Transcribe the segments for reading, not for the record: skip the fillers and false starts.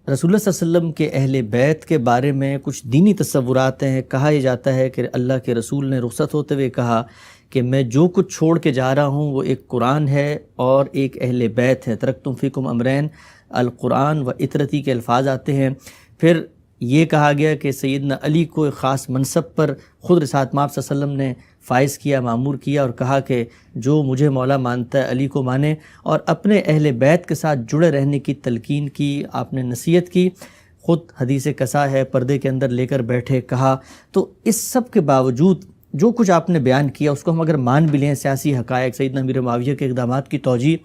رسول اللہ صلی اللہ علیہ وسلم کے اہل بیت کے بارے میں کچھ دینی تصورات ہیں. کہا یہ جاتا ہے کہ اللہ کے رسول نے رخصت ہوتے ہوئے کہا کہ میں جو کچھ چھوڑ کے جا رہا ہوں وہ ایک قرآن ہے اور ایک اہل بیت ہے. ترکتم فیکم امرین القرآن و اطرتی کے الفاظ آتے ہیں. پھر یہ کہا گیا کہ سیدنا علی کو ایک خاص منصب پر خود رسالت مآب صلی اللہ علیہ وسلم نے فائز کیا، معمور کیا، اور کہا کہ جو مجھے مولا مانتا ہے علی کو مانے، اور اپنے اہل بیت کے ساتھ جڑے رہنے کی تلقین کی، آپ نے نصیحت کی. خود حدیث قصا ہے، پردے کے اندر لے کر بیٹھے، کہا. تو اس سب کے باوجود جو کچھ آپ نے بیان کیا اس کو ہم اگر مان بھی لیں، سیاسی حقائق، سیدنا امیر معاویہ کے اقدامات کی توجیہ،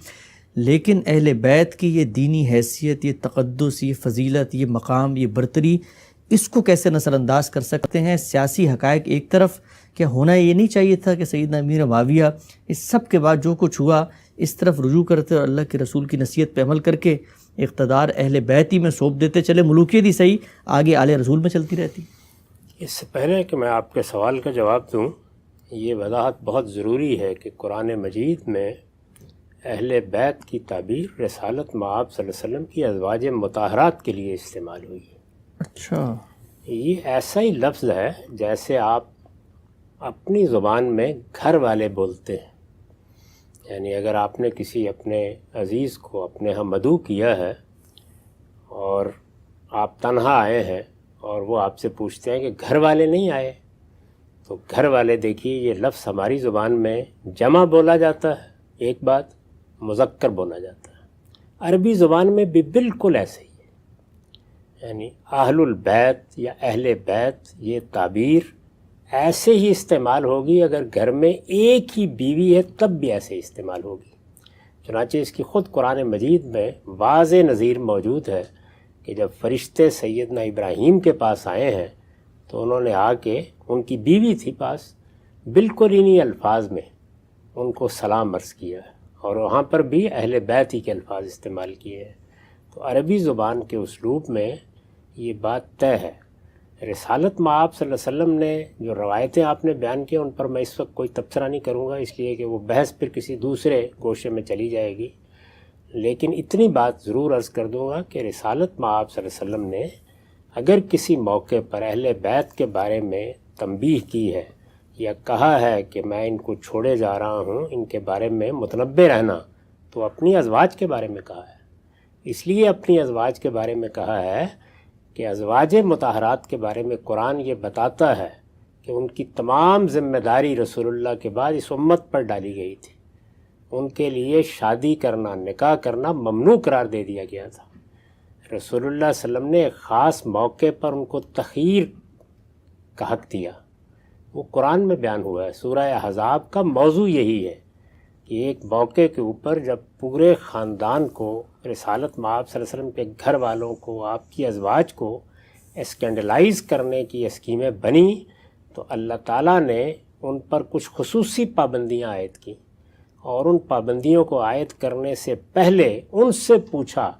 لیکن اہل بیت کی یہ دینی حیثیت، یہ تقدس، یہ فضیلت، یہ مقام، یہ برتری، اس کو کیسے نظر انداز کر سکتے ہیں؟ سیاسی حقائق ایک طرف، کیا ہونا یہ نہیں چاہیے تھا کہ سیدنا امیر معاویہ اس سب کے بعد جو کچھ ہوا اس طرف رجوع کرتے اور اللہ کے رسول کی نصیحت پہ عمل کر کے اقتدار اہل بیت ہی میں سونپ دیتے؟ چلے ملوکیت ہی صحیح، آگے آل رسول میں چلتی رہتی. اس سے پہلے کہ میں آپ کے سوال کا جواب دوں، یہ وضاحت بہت ضروری ہے کہ قرآن مجید میں اہل بیت کی تعبیر رسالت مآب صلی اللہ علیہ وسلم کی ازواج مطہرات کے لیے استعمال ہوئی ہے. اچھا، یہ ایسا ہی لفظ ہے جیسے آپ اپنی زبان میں گھر والے بولتے ہیں. یعنی اگر آپ نے کسی اپنے عزیز کو اپنے ہاں مدعو کیا ہے اور آپ تنہا آئے ہیں اور وہ آپ سے پوچھتے ہیں کہ گھر والے نہیں آئے، تو گھر والے دیکھیے یہ لفظ ہماری زبان میں جمع بولا جاتا ہے، ایک بات مذکر بولا جاتا ہے. عربی زبان میں بھی بالکل ایسے ہی ہے. یعنی اہل البیت یا اہل بیت یہ تعبیر ایسے ہی استعمال ہوگی، اگر گھر میں ایک ہی بیوی ہے تب بھی ایسے استعمال ہوگی. چنانچہ اس کی خود قرآن مجید میں واضح نظیر موجود ہے کہ جب فرشتے سیدنا ابراہیم کے پاس آئے ہیں تو انہوں نے آ کے، ان کی بیوی تھی پاس، بالکل انہی الفاظ میں ان کو سلام عرض کیا ہے، اور وہاں پر بھی اہل بیت ہی کے الفاظ استعمال کیے ہیں. تو عربی زبان کے اسلوب میں یہ بات طے ہے. رسالت مآب صلی اللہ علیہ وسلم نے جو روایتیں آپ نے بیان کی ان پر میں اس وقت کوئی تبصرہ نہیں کروں گا، اس لیے کہ وہ بحث پھر کسی دوسرے گوشے میں چلی جائے گی. لیکن اتنی بات ضرور عرض کر دوں گا کہ رسالت مآب صلی اللہ علیہ وسلم نے اگر کسی موقع پر اہل بیت کے بارے میں تنبیہ کی ہے یا کہا ہے کہ میں ان کو چھوڑے جا رہا ہوں، ان کے بارے میں متنبہ رہنا، تو اپنی ازواج کے بارے میں کہا ہے. اس لیے اپنی ازواج کے بارے میں کہا ہے کہ ازواج مطہرات کے بارے میں قرآن یہ بتاتا ہے کہ ان کی تمام ذمہ داری رسول اللہ کے بعد اس امت پر ڈالی گئی تھی. ان کے لیے شادی کرنا، نکاح کرنا ممنوع قرار دے دیا گیا تھا. رسول اللہ صلی اللہ علیہ وسلم نے ایک خاص موقع پر ان کو تخییر کا حق دیا، وہ قرآن میں بیان ہوا ہے. سورہ احزاب کا موضوع یہی ہے کہ ایک موقع کے اوپر جب پورے خاندان کو، رسالت مآب صلی اللہ علیہ وسلم کے گھر والوں کو، آپ کی ازواج کو اسکینڈلائز کرنے کی اسکیمیں بنی، تو اللہ تعالیٰ نے ان پر کچھ خصوصی پابندیاں عائد کی، اور ان پابندیوں کو عائد کرنے سے پہلے ان سے پوچھا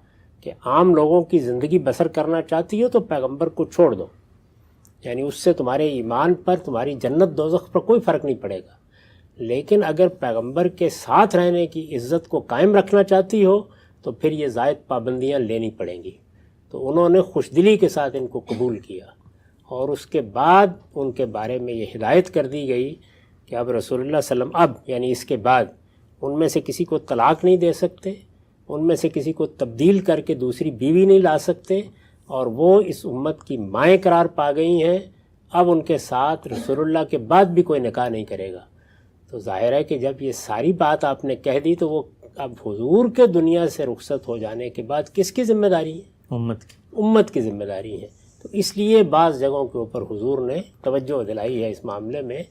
کہ عام لوگوں کی زندگی بسر کرنا چاہتی ہو تو پیغمبر کو چھوڑ دو، یعنی اس سے تمہارے ایمان پر، تمہاری جنت دوزخ پر کوئی فرق نہیں پڑے گا. لیکن اگر پیغمبر کے ساتھ رہنے کی عزت کو قائم رکھنا چاہتی ہو تو پھر یہ زائد پابندیاں لینی پڑیں گی. تو انہوں نے خوش دلی کے ساتھ ان کو قبول کیا، اور اس کے بعد ان کے بارے میں یہ ہدایت کر دی گئی کہ اب رسول اللہ صلی اللہ علیہ وسلم یعنی اس کے بعد ان میں سے کسی کو طلاق نہیں دے سکتے، ان میں سے کسی کو تبدیل کر کے دوسری بیوی نہیں لا سکتے، اور وہ اس امت کی مائیں قرار پا گئی ہیں. اب ان کے ساتھ رسول اللہ کے بعد بھی کوئی نکاح نہیں کرے گا. تو ظاہر ہے کہ جب یہ ساری بات آپ نے کہہ دی تو وہ اب حضور کے دنیا سے رخصت ہو جانے کے بعد کس کی ذمہ داری ہے؟ امت کی ذمہ داری ہے. تو اس لیے بعض جگہوں کے اوپر حضور نے توجہ دلائی ہے اس معاملے میں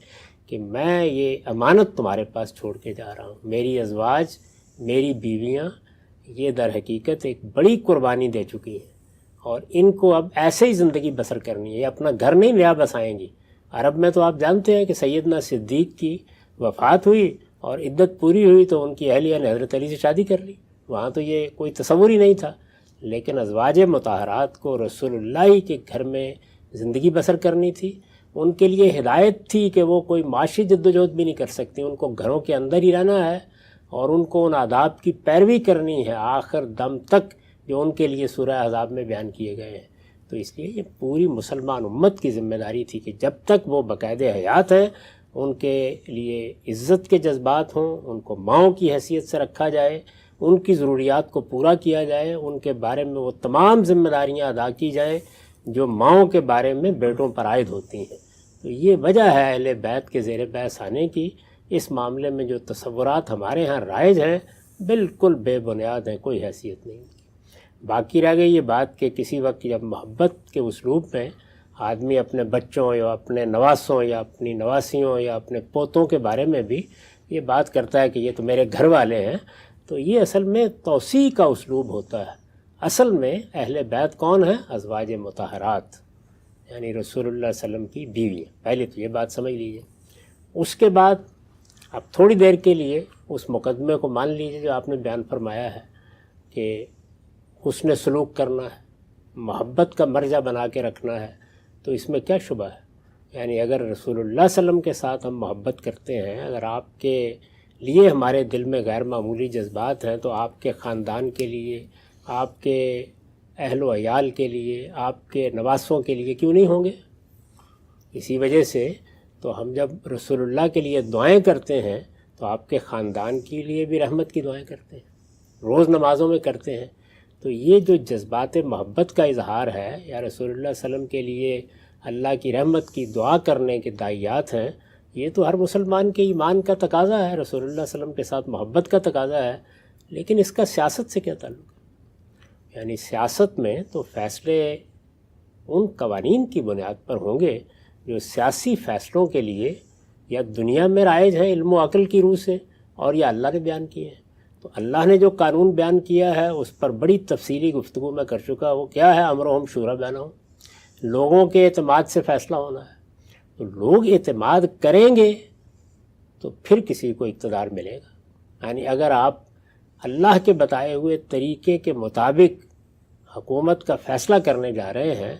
کہ میں یہ امانت تمہارے پاس چھوڑ کے جا رہا ہوں. میری ازواج، میری بیویاں، یہ در حقیقت ایک بڑی قربانی دے چکی ہیں، اور ان کو اب ایسے ہی زندگی بسر کرنی ہے. یہ اپنا گھر نہیں نیا بسائیں گی. عرب میں تو آپ جانتے ہیں کہ سیدنا صدیق کی وفات ہوئی اور عدت پوری ہوئی تو ان کی اہلیہ نے حضرت علی سے شادی کر لی. وہاں تو یہ کوئی تصور ہی نہیں تھا. لیکن ازواج مطہرات کو رسول اللہ کے گھر میں زندگی بسر کرنی تھی. ان کے لیے ہدایت تھی کہ وہ کوئی معاشی جدوجہد بھی نہیں کر سکتی، ان کو گھروں کے اندر ہی رہنا ہے اور ان کو ان آداب کی پیروی کرنی ہے آخر دم تک. جو ان کے لیے سورہ احزاب میں بیان کیے گئے ہیں۔ تو اس لیے یہ پوری مسلمان امت کی ذمہ داری تھی کہ جب تک وہ باقاعدہ حیات ہیں ان کے لیے عزت کے جذبات ہوں، ان کو ماؤں کی حیثیت سے رکھا جائے، ان کی ضروریات کو پورا کیا جائے، ان کے بارے میں وہ تمام ذمہ داریاں ادا کی جائیں جو ماؤں کے بارے میں بیٹوں پر عائد ہوتی ہیں۔ تو یہ وجہ ہے اہل بیت کے زیر بحث آنے کی۔ اس معاملے میں جو تصورات ہمارے ہاں رائج ہیں بالکل بے بنیاد ہیں، کوئی حیثیت نہیں۔ باقی رہ گئی یہ بات کہ کسی وقت جب محبت کے اسلوب میں آدمی اپنے بچوں یا اپنے نواسوں یا اپنی نواسیوں یا اپنے پوتوں کے بارے میں بھی یہ بات کرتا ہے کہ یہ تو میرے گھر والے ہیں، تو یہ اصل میں توسیع کا اسلوب ہوتا ہے۔ اصل میں اہل بیت کون ہیں؟ ازواج مطہرات، یعنی رسول اللہ صلی اللہ علیہ وسلم کی بیوی۔ پہلے تو یہ بات سمجھ لیجئے۔ اس کے بعد اب تھوڑی دیر کے لیے اس مقدمے کو مان لیجئے جو آپ نے بیان فرمایا ہے کہ حسن سلوک کرنا ہے، محبت کا مرجع بنا کے رکھنا ہے، تو اس میں کیا شبہ ہے؟ یعنی اگر رسول اللہ صلی اللہ علیہ وسلم کے ساتھ ہم محبت کرتے ہیں، اگر آپ کے لیے ہمارے دل میں غیر معمولی جذبات ہیں، تو آپ کے خاندان کے لیے، آپ کے اہل و عیال کے لیے، آپ کے نواسوں کے لیے کیوں نہیں ہوں گے؟ اسی وجہ سے تو ہم جب رسول اللہ کے لیے دعائیں کرتے ہیں تو آپ کے خاندان کے لیے بھی رحمت کی دعائیں کرتے ہیں، روز نمازوں میں کرتے ہیں۔ تو یہ جو جذبات محبت کا اظہار ہے یا رسول اللہ صلی اللہ علیہ وسلم کے لیے اللہ کی رحمت کی دعا کرنے کے داعیات ہیں، یہ تو ہر مسلمان کے ایمان کا تقاضا ہے، رسول اللہ صلی اللہ علیہ وسلم کے ساتھ محبت کا تقاضا ہے۔ لیکن اس کا سیاست سے کیا تعلق ہے؟ یعنی سیاست میں تو فیصلے ان قوانین کی بنیاد پر ہوں گے جو سیاسی فیصلوں کے لیے یا دنیا میں رائج ہیں علم و عقل کی روح سے، اور یا اللہ نے بیان کیے ہیں۔ تو اللہ نے جو قانون بیان کیا ہے اس پر بڑی تفصیلی گفتگو میں کر چکا۔ وہ کیا ہے؟ امرہم شورا بینہم، لوگوں کے اعتماد سے فیصلہ ہونا ہے۔ تو لوگ اعتماد کریں گے تو پھر کسی کو اقتدار ملے گا۔ یعنی اگر آپ اللہ کے بتائے ہوئے طریقے کے مطابق حکومت کا فیصلہ کرنے جا رہے ہیں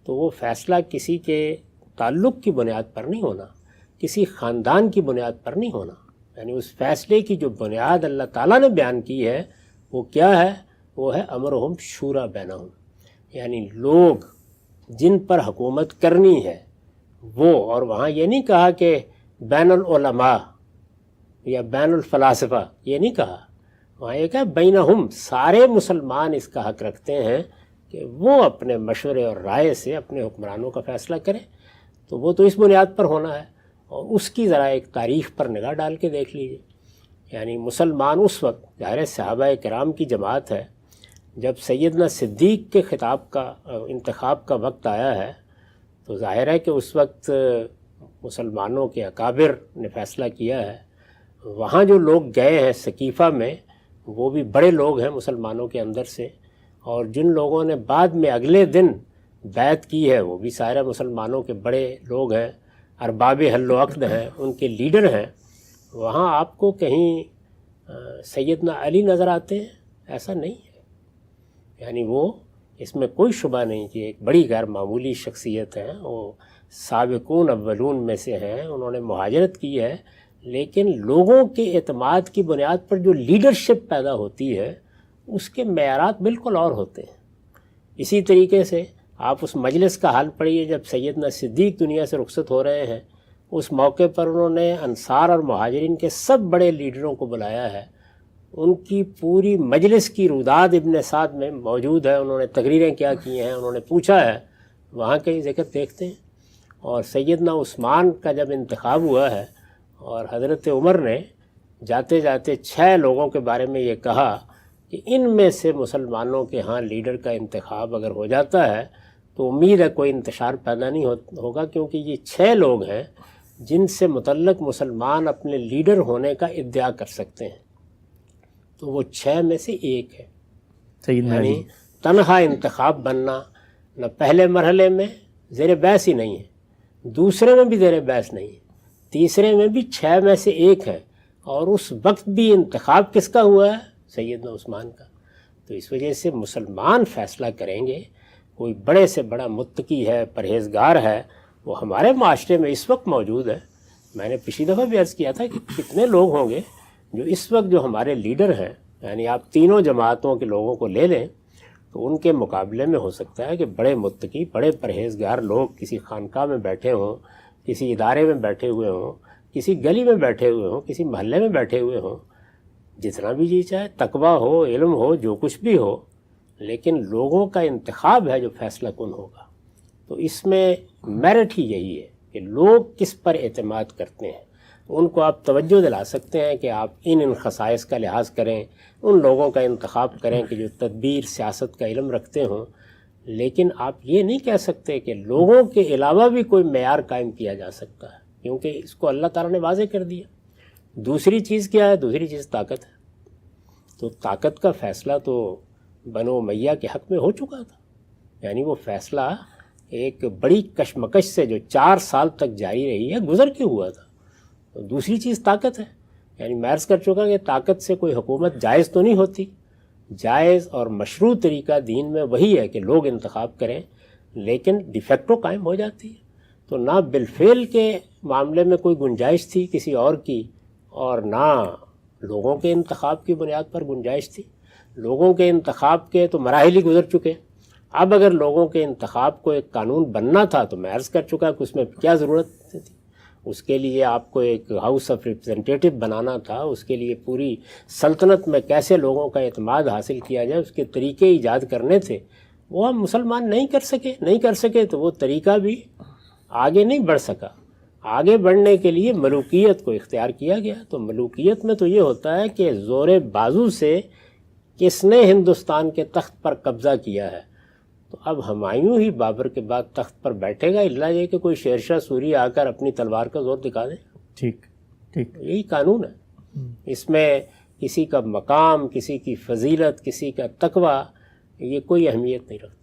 تو وہ فیصلہ کسی کے تعلق کی بنیاد پر نہیں ہونا، کسی خاندان کی بنیاد پر نہیں ہونا۔ یعنی اس فیصلے کی جو بنیاد اللہ تعالیٰ نے بیان کی ہے وہ کیا ہے؟ وہ ہے امرہم شورا بینہم، یعنی لوگ جن پر حکومت کرنی ہے وہ، اور وہاں یہ نہیں کہا کہ بین العلماء یا بین الفلاسفہ، یہ نہیں کہا، وہاں یہ کہا بینہم، سارے مسلمان اس کا حق رکھتے ہیں کہ وہ اپنے مشورے اور رائے سے اپنے حکمرانوں کا فیصلہ کریں۔ تو وہ تو اس بنیاد پر ہونا ہے، اور اس کی ذرا ایک تاریخ پر نگاہ ڈال کے دیکھ لیجئے۔ یعنی مسلمان اس وقت، ظاہر صحابہ کرام کی جماعت ہے، جب سیدنا صدیق کے خطاب کا انتخاب کا وقت آیا ہے تو ظاہر ہے کہ اس وقت مسلمانوں کے اکابر نے فیصلہ کیا ہے۔ وہاں جو لوگ گئے ہیں سقیفہ میں وہ بھی بڑے لوگ ہیں مسلمانوں کے اندر سے، اور جن لوگوں نے بعد میں اگلے دن بیعت کی ہے وہ بھی سارے مسلمانوں کے بڑے لوگ ہیں، ارباب حل و عقد ہیں، ان کے لیڈر ہیں۔ وہاں آپ کو کہیں سیدنا علی نظر آتے ہیں؟ ایسا نہیں ہے۔ یعنی وہ، اس میں کوئی شبہ نہیں کہ ایک بڑی غیر معمولی شخصیت ہیں، وہ سابقون اولون میں سے ہیں، انہوں نے مہاجرت کی ہے، لیکن لوگوں کے اعتماد کی بنیاد پر جو لیڈرشپ پیدا ہوتی ہے اس کے معیارات بالکل اور ہوتے ہیں۔ اسی طریقے سے آپ اس مجلس کا حال پڑھیے جب سیدنا صدیق دنیا سے رخصت ہو رہے ہیں، اس موقع پر انہوں نے انصار اور مہاجرین کے سب بڑے لیڈروں کو بلایا ہے۔ ان کی پوری مجلس کی روداد ابن سعد میں موجود ہے، انہوں نے تقریریں کیا کی ہیں، انہوں نے پوچھا ہے، وہاں کا ہی ذکر دیکھتے ہیں۔ اور سیدنا عثمان کا جب انتخاب ہوا ہے اور حضرت عمر نے جاتے جاتے 6 لوگوں کے بارے میں یہ کہا کہ ان میں سے مسلمانوں کے ہاں لیڈر کا انتخاب اگر ہو جاتا ہے تو امید ہے کوئی انتشار پیدا نہیں ہوگا، کیونکہ یہ 6 لوگ ہیں جن سے متعلق مسلمان اپنے لیڈر ہونے کا ادعا کر سکتے ہیں، تو وہ 6 میں سے ایک ہے۔ یعنی تنہا انتخاب بننا نہ پہلے مرحلے میں زیر بحث ہی نہیں ہے، دوسرے میں بھی زیر بحث نہیں ہے، تیسرے میں بھی 6 میں سے ایک ہے، اور اس وقت بھی انتخاب کس کا ہوا ہے؟ سیدنا عثمان کا۔ تو اس وجہ سے مسلمان فیصلہ کریں گے، کوئی بڑے سے بڑا متقی ہے، پرہیزگار ہے، وہ ہمارے معاشرے میں اس وقت موجود ہے۔ میں نے پچھلی دفعہ بھی عرض کیا تھا کہ کتنے لوگ ہوں گے جو اس وقت جو ہمارے لیڈر ہیں، یعنی آپ تینوں جماعتوں کے لوگوں کو لے لیں تو ان کے مقابلے میں ہو سکتا ہے کہ بڑے متقی، بڑے پرہیزگار لوگ کسی خانقاہ میں بیٹھے ہوں، کسی ادارے میں بیٹھے ہوئے ہوں، کسی گلی میں بیٹھے ہوئے ہوں، کسی محلے میں بیٹھے ہوئے ہوں، جتنا بھی جی چاہے تقویٰ ہو، علم ہو، جو کچھ بھی ہو، لیکن لوگوں کا انتخاب ہے جو فیصلہ کن ہوگا۔ تو اس میں میرٹ ہی یہی ہے کہ لوگ کس پر اعتماد کرتے ہیں، ان کو آپ توجہ دلا سکتے ہیں کہ آپ ان خصائص کا لحاظ کریں، ان لوگوں کا انتخاب کریں کہ جو تدبیر سیاست کا علم رکھتے ہوں، لیکن آپ یہ نہیں کہہ سکتے کہ لوگوں کے علاوہ بھی کوئی معیار قائم کیا جا سکتا ہے، کیونکہ اس کو اللہ تعالیٰ نے واضح کر دیا۔ دوسری چیز کیا ہے؟ دوسری چیز طاقت ہے۔ تو طاقت کا فیصلہ تو بنو امیہ کے حق میں ہو چکا تھا، یعنی وہ فیصلہ ایک بڑی کشمکش سے جو 4 سال تک جاری رہی ہے گزر کے ہوا تھا۔ تو دوسری چیز طاقت ہے، یعنی میں عرض کر چکا کہ طاقت سے کوئی حکومت جائز تو نہیں ہوتی۔ جائز اور مشروع طریقہ دین میں وہی ہے کہ لوگ انتخاب کریں، لیکن ڈی فیکٹو قائم ہو جاتی ہے۔ تو نہ بالفعل کے معاملے میں کوئی گنجائش تھی کسی اور کی، اور نہ لوگوں کے انتخاب کی بنیاد پر گنجائش تھی۔ لوگوں کے انتخاب کے تو مراحل ہی گزر چکے۔ اب اگر لوگوں کے انتخاب کو ایک قانون بننا تھا تو میں عرض کر چکا کہ اس میں کیا ضرورت تھی۔ اس کے لیے آپ کو ایک ہاؤس آف ریپرزنٹیٹیو بنانا تھا، اس کے لیے پوری سلطنت میں کیسے لوگوں کا اعتماد حاصل کیا جائے اس کے طریقے ایجاد کرنے تھے۔ وہ ہم مسلمان نہیں کر سکے تو وہ طریقہ بھی آگے نہیں بڑھ سکا۔ آگے بڑھنے کے لیے ملوکیت کو اختیار کیا گیا۔ تو ملوکیت میں تو یہ ہوتا ہے کہ زور بازو سے کس نے ہندوستان کے تخت پر قبضہ کیا ہے۔ تو اب ہمایوں ہی بابر کے بعد تخت پر بیٹھے گا، الا یہ کہ کوئی شیرشاہ سوری آ کر اپنی تلوار کا زور دکھا دے۔ ٹھیک ٹھیک، یہی قانون ہے۔ اس میں کسی کا مقام، کسی کی فضیلت، کسی کا تقویٰ، یہ کوئی اہمیت نہیں رکھتا۔